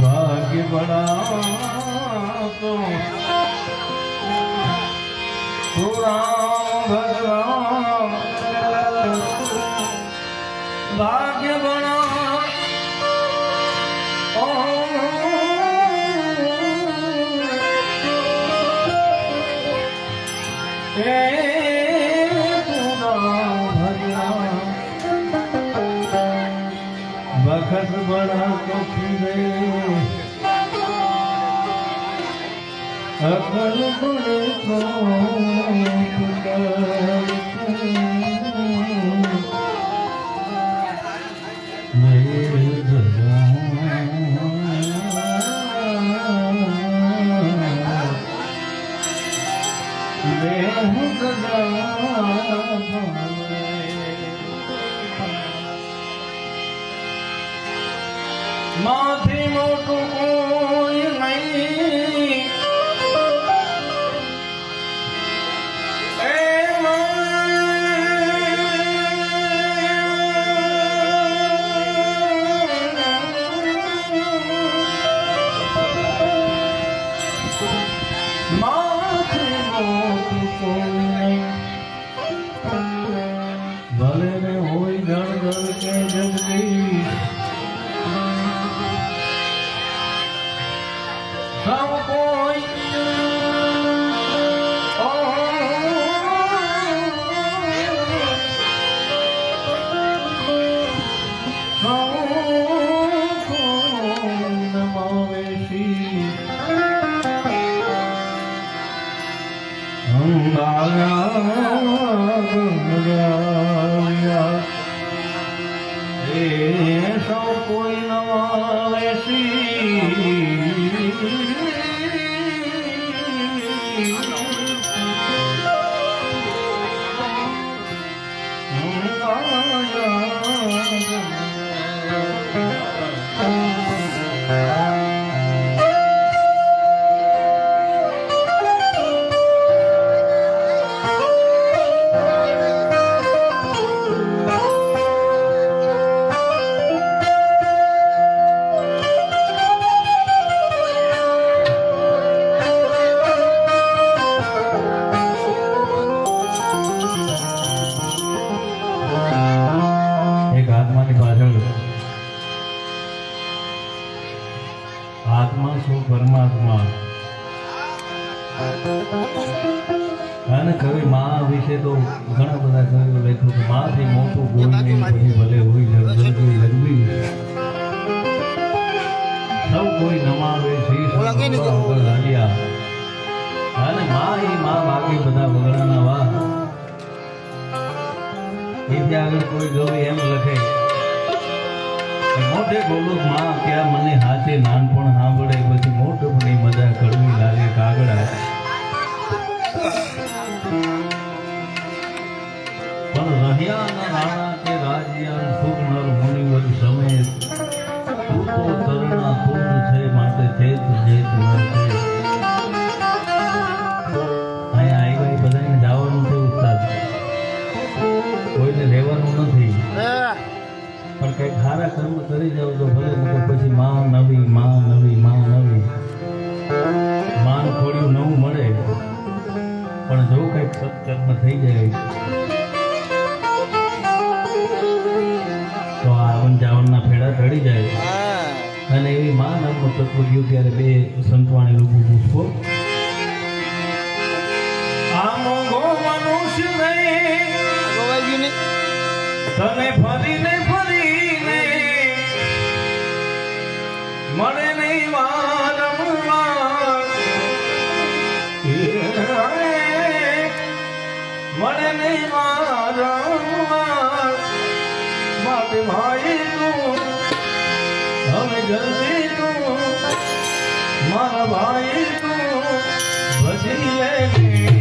भाग्य बड़ा तो राम भगवान भाग्य बड़ा वक्त बड़ा कठिन अकल बड़े को माथी मोटू कोई नहीं माथी मोटू कोई नहीं भले ने होई घर घर के जगदीश सब कोई नमावेशी सब कोई नमावेशी आत्मा सो परमात्मा कवि माँ विषे तो घना बधा कविओ लख्युं के माँ थी मोटू कोई नहीं पछी भले होई जगदगी लगवी सब कोई नमावे शीश हालिया अने माँ ही माँ बाकी बधा वगड़ाना वा इथे आगळ कोई जो एम लखे मोटे बोलो माँ क्या मने हाथे नानपण सांभळे पछी मोटपणी मजा कड़वी लागे कागड़ा पण रहिया न राणा के राजिया सुख नर मुनिवर समेत तू तो तरणा तुम छे माटे चेत जेत नर छे आया आई भाई बधाने जावानुं छे उस्ताद कोईने રહેવાનું નથી કંઈક સારા કર્મ કરી જાવ તો ભલે નકર પછી માં નવી માન થોડું નવું મળે પણ જો કંઈક સત્કર્મ થઈ જાય તો આ આવન જાવનના ફેડા ટળી જાય અને એવી માં નામનો તત્વ ગયું ત્યારે બે સંતવાણી લોકો પૂછવો આ મોંઘો મનુષ્ય નહીં તને ફરીને મળે નહીં વારંવાર મળે નહીં વારંવાર માટે ભાઈ તું હવે જલ્દી તું મારા ભાઈ તું ભજી લે